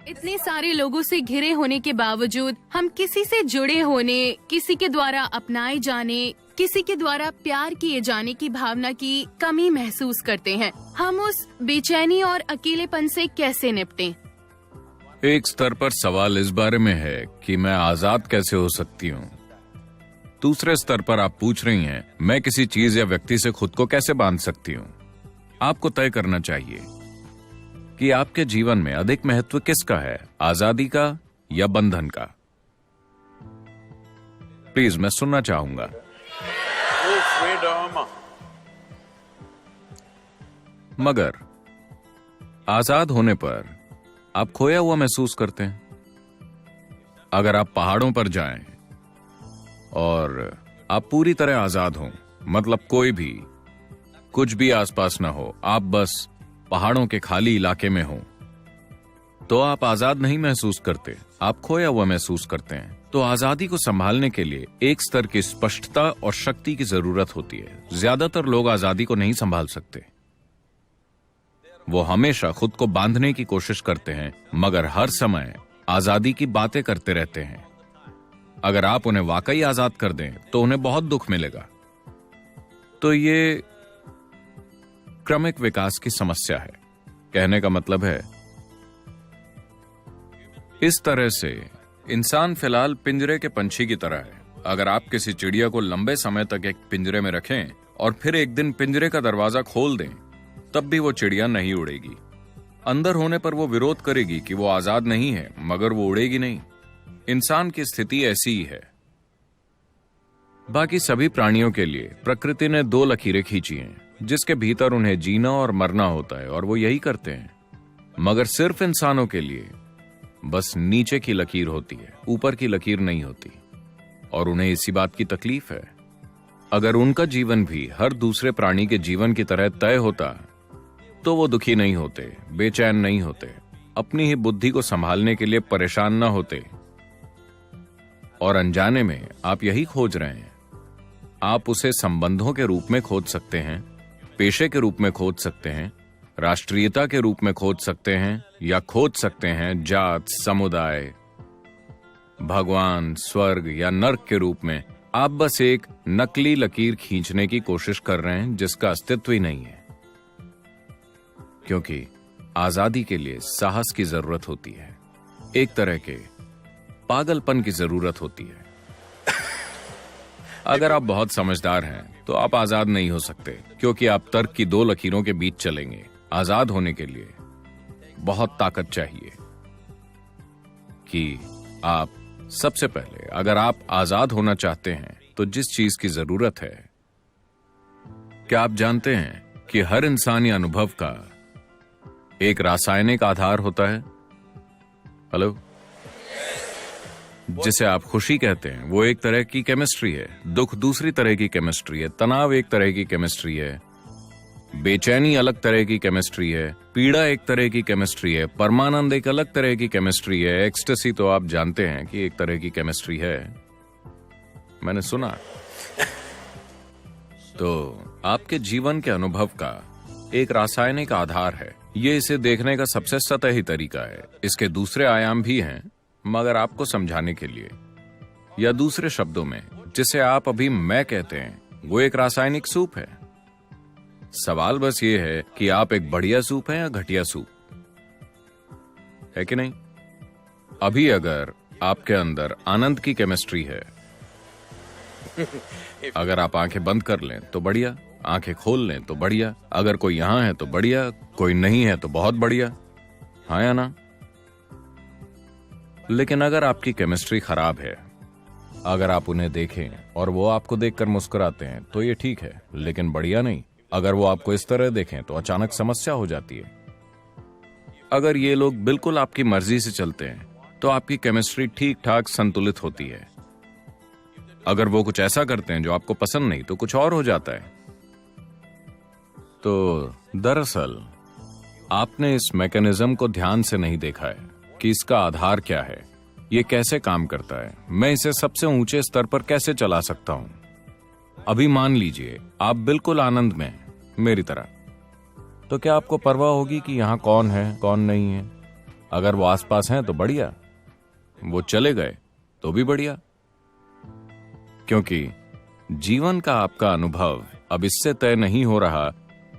इतने सारे लोगों से घिरे होने के बावजूद हम किसी से जुड़े होने, किसी के द्वारा अपनाए जाने, किसी के द्वारा प्यार किए जाने की भावना की कमी महसूस करते हैं। हम उस बेचैनी और अकेलेपन से कैसे निपटें? एक स्तर पर सवाल इस बारे में है कि मैं आजाद कैसे हो सकती हूँ। दूसरे स्तर पर आप पूछ रही हैं मैं किसी चीज या व्यक्ति से खुद को कैसे बांध सकती हूँ। आपको तय करना चाहिए कि आपके जीवन में अधिक महत्व किसका है, आजादी का या बंधन का। प्लीज, मैं सुनना चाहूंगा। मगर आजाद होने पर आप खोया हुआ महसूस करते हैं। अगर आप पहाड़ों पर जाएं और आप पूरी तरह आजाद हों, मतलब कोई भी कुछ भी आसपास ना हो, आप बस पहाड़ों के खाली इलाके में हो, तो आप आजाद नहीं महसूस करते, आप खोया हुआ महसूस करते हैं। तो आजादी को संभालने के लिए एक स्तर की स्पष्टता और शक्ति की जरूरत होती है। ज्यादातर लोग आजादी को नहीं संभाल सकते। वो हमेशा खुद को बांधने की कोशिश करते हैं, मगर हर समय आजादी की बातें करते रहते हैं। अगर आप उन्हें वाकई आजाद कर दें तो उन्हें बहुत दुख मिलेगा। तो ये क्रमिक विकास की समस्या है। कहने का मतलब है, इस तरह से इंसान फिलहाल पिंजरे के पंछी की तरह है। अगर आप किसी चिड़िया को लंबे समय तक एक पिंजरे में रखें और फिर एक दिन पिंजरे का दरवाजा खोल दें, तब भी वो चिड़िया नहीं उड़ेगी। अंदर होने पर वो विरोध करेगी कि वो आजाद नहीं है, मगर वो उड़ेगी नहीं। इंसान की स्थिति ऐसी ही है। बाकी सभी प्राणियों के लिए प्रकृति ने दो लकीरें खींची हैं, जिसके भीतर उन्हें जीना और मरना होता है, और वो यही करते हैं। मगर सिर्फ इंसानों के लिए बस नीचे की लकीर होती है, ऊपर की लकीर नहीं होती, और उन्हें इसी बात की तकलीफ है। अगर उनका जीवन भी हर दूसरे प्राणी के जीवन की तरह तय होता तो वो दुखी नहीं होते, बेचैन नहीं होते, अपनी ही बुद्धि को संभालने के लिए परेशान ना होते। और अनजाने में आप यही खोज रहे हैं। आप उसे संबंधों के रूप में खोज सकते हैं, पेशे के रूप में खोज सकते हैं, राष्ट्रीयता के रूप में खोज सकते हैं, या खोज सकते हैं जात, समुदाय, भगवान, स्वर्ग या नर्क के रूप में। आप बस एक नकली लकीर खींचने की कोशिश कर रहे हैं जिसका अस्तित्व ही नहीं है। क्योंकि आजादी के लिए साहस की जरूरत होती है, एक तरह के पागलपन की जरूरत होती है। अगर आप बहुत समझदार हैं तो आप आजाद नहीं हो सकते, क्योंकि आप तर्क की दो लकीरों के बीच चलेंगे। आजाद होने के लिए बहुत ताकत चाहिए। कि आप सबसे पहले, अगर आप आजाद होना चाहते हैं तो जिस चीज की जरूरत है, क्या आप जानते हैं कि हर इंसानी अनुभव का एक रासायनिक आधार होता है? हेलो, जिसे आप खुशी कहते हैं वो एक तरह की केमिस्ट्री है, दुख दूसरी तरह की केमिस्ट्री है, तनाव एक तरह की केमिस्ट्री है, बेचैनी अलग तरह की केमिस्ट्री है, पीड़ा एक तरह की केमिस्ट्री है, परमानंद एक अलग तरह की केमिस्ट्री है, एक्सटेसी तो आप जानते हैं कि एक तरह की केमिस्ट्री है, मैंने सुना। तो आपके जीवन के अनुभव का एक रासायनिक आधार है। ये इसे देखने का सबसे सतही तरीका है। इसके दूसरे आयाम भी हैं, मगर आपको समझाने के लिए, या दूसरे शब्दों में जिसे आप अभी मैं कहते हैं, वो एक रासायनिक सूप है। सवाल बस ये है कि आप एक बढ़िया सूप है या घटिया सूप, है कि नहीं? अभी अगर आपके अंदर आनंद की केमिस्ट्री है, अगर आप आंखें बंद कर लें तो बढ़िया, आंखें खोल लें तो बढ़िया, अगर कोई यहां है तो बढ़िया, कोई नहीं है तो बहुत बढ़िया, हाँ या ना? लेकिन अगर आपकी केमिस्ट्री खराब है, अगर आप उन्हें देखें और वो आपको देखकर मुस्कुराते हैं तो ये ठीक है, लेकिन बढ़िया नहीं। अगर वो आपको इस तरह देखें तो अचानक समस्या हो जाती है। अगर ये लोग बिल्कुल आपकी मर्जी से चलते हैं तो आपकी केमिस्ट्री ठीक ठाक संतुलित होती है। अगर वो कुछ ऐसा करते हैं जो आपको पसंद नहीं तो कुछ और हो जाता है। तो दरअसल आपने इस मैकेनिज्म को ध्यान से नहीं देखा है कि इसका आधार क्या है, ये कैसे काम करता है, मैं इसे सबसे ऊंचे स्तर पर कैसे चला सकता हूं। अभी मान लीजिए आप बिल्कुल आनंद में हैं, मेरी तरह, तो क्या आपको परवाह होगी कि यहां कौन है कौन नहीं है? अगर वो आसपास हैं तो बढ़िया, वो चले गए तो भी बढ़िया, क्योंकि जीवन का आपका अनुभव अब इससे तय नहीं हो रहा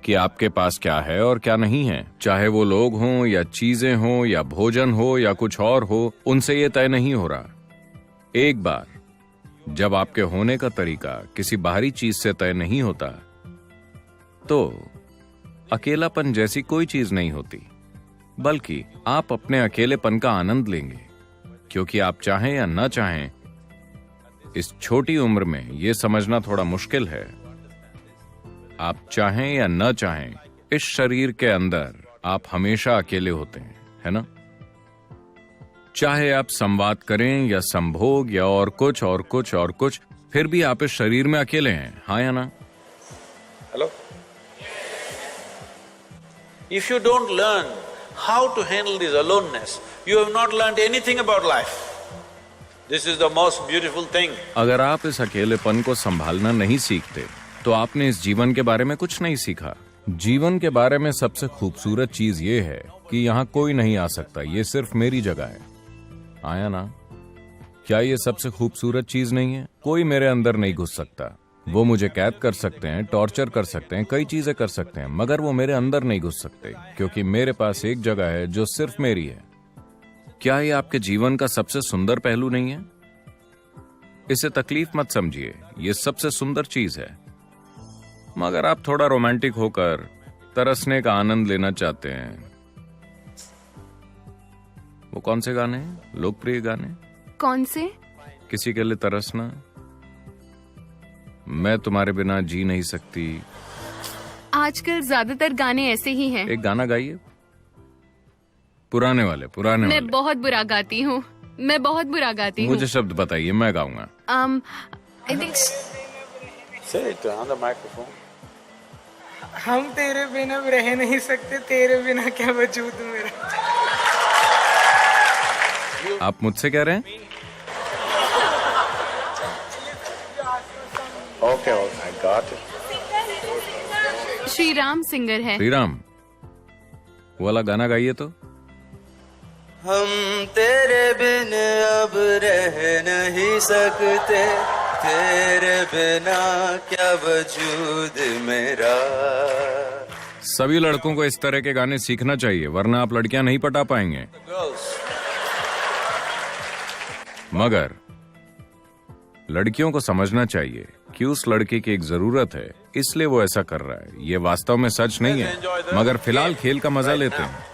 कि आपके पास क्या है और क्या नहीं है। चाहे वो लोग हों या चीजें हों या भोजन हो या कुछ और हो, उनसे ये तय नहीं हो रहा। एक बार जब आपके होने का तरीका किसी बाहरी चीज से तय नहीं होता, तो अकेलापन जैसी कोई चीज नहीं होती, बल्कि आप अपने अकेलेपन का आनंद लेंगे, क्योंकि आप चाहें या न चाहें, इस छोटी उम्र में यह समझना थोड़ा मुश्किल है, आप चाहें या न चाहें, इस शरीर के अंदर आप हमेशा अकेले होते हैं, है ना? चाहे आप संवाद करें या संभोग या और कुछ और कुछ और कुछ, फिर भी आप इस शरीर में अकेले हैं, हाँ या ना? Hello? If you don't learn how to handle this aloneness, you have not learned anything about life. This is the most beautiful thing. अगर आप इस अकेलेपन को संभालना नहीं सीखते, तो आपने इस जीवन के बारे में कुछ नहीं सीखा। जीवन के बारे में सबसे खूबसूरत चीज ये है कि यहाँ कोई नहीं आ सकता, ये सिर्फ मेरी जगह है, आया ना? क्या ये सबसे खूबसूरत चीज नहीं है? कोई मेरे अंदर नहीं घुस सकता। वो मुझे कैद कर सकते हैं, टॉर्चर कर सकते हैं, कई चीजें कर सकते हैं, मगर वो मेरे अंदर नहीं घुस सकते, क्योंकि मेरे पास एक जगह है जो सिर्फ मेरी है। क्या ये आपके जीवन का सबसे सुंदर पहलू नहीं है? इसे तकलीफ मत समझिए, ये सबसे सुंदर चीज है। मगर आप थोड़ा रोमांटिक होकर तरसने का आनंद लेना चाहते हैं। वो कौन से गाने हैं? लोकप्रिय गाने? कौन से? किसी के लिए तरसना, मैं तुम्हारे बिना जी नहीं सकती। आजकल ज्यादातर गाने ऐसे ही हैं। एक गाना गाइए, पुराने वाले। मैं बहुत बुरा गाती हूँ, मैं बहुत बुरा गाती हूँ। मुझे शब्द बताइए, मैं गाऊंगा। I think Say it on the microphone. हम तेरे बिना रह नहीं सकते, तेरे बिना क्या वजूद मेरा। आप मुझसे कह रहे हैं? Okay, I got it. Shri Ram singer है। श्री राम वाला गाना गाइए तो। हम तेरे बिन अब रह नहीं सकते, तेरे बिना क्या वजूद मेरा। सभी लड़कों को इस तरह के गाने सीखना चाहिए, वरना आप लड़कियां नहीं पटा पाएंगे। मगर लड़कियों को समझना चाहिए कि उस लड़के की एक जरूरत है, इसलिए वो ऐसा कर रहा है। ये वास्तव में सच नहीं है, मगर फिलहाल खेल का मजा लेते हैं,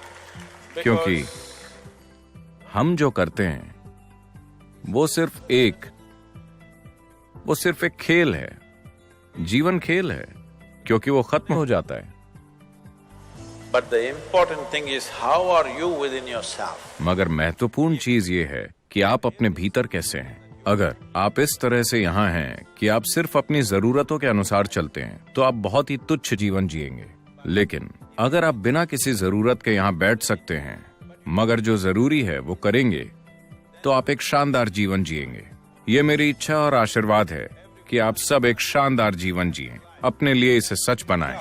क्योंकि हम जो करते हैं वो सिर्फ एक खेल है। जीवन खेल है, क्योंकि वो खत्म हो जाता है। But the important thing is how are you within yourself? मगर महत्वपूर्ण चीज ये है कि आप अपने भीतर कैसे हैं। अगर आप इस तरह से यहाँ हैं कि आप सिर्फ अपनी जरूरतों के अनुसार चलते हैं, तो आप बहुत ही तुच्छ जीवन जिएंगे। लेकिन अगर आप बिना किसी जरूरत के यहाँ बैठ सकते हैं, मगर जो जरूरी है वो करेंगे, तो आप एक शानदार जीवन जिएंगे। ये मेरी इच्छा और आशीर्वाद है कि आप सब एक शानदार जीवन जिएं, अपने लिए इसे सच बनाएं।